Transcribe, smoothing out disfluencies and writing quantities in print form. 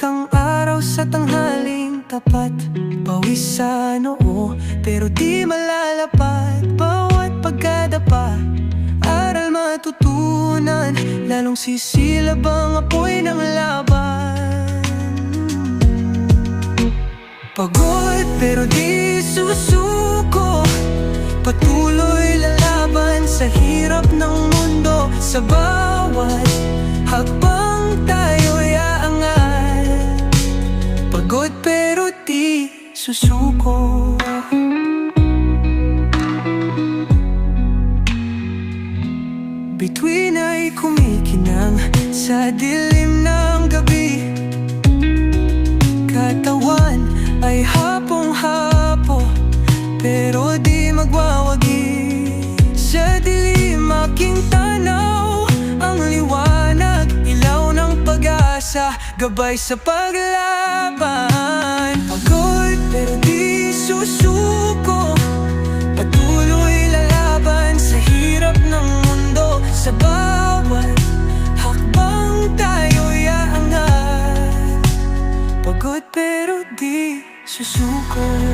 ang araw sa tanghaling tapat. Pawis sa noo, pero di malalapat. Bawat pagkadapa, aral matutunan. Lalong sisilab ang apoy ng laban. Pagod pero di susuko, patuloy lalaban sa hirap ng mundo. Sa bawat hakbang tayo'y aangat. Pagod pero di susuko. Bituin ay kumikinang sa dilim ng gabi. Katawan ay hapong-hapo, pero di magwawagi. Sa dilim aking tanaw, ang liwanag, ilaw ng pag-asa, gabay sa paglaban. Pagod pero di susuko, patuloy lalaban sa hirap ng mundo. Sa bawat hakbang tayo'y aangat. Pagod pero di susuko.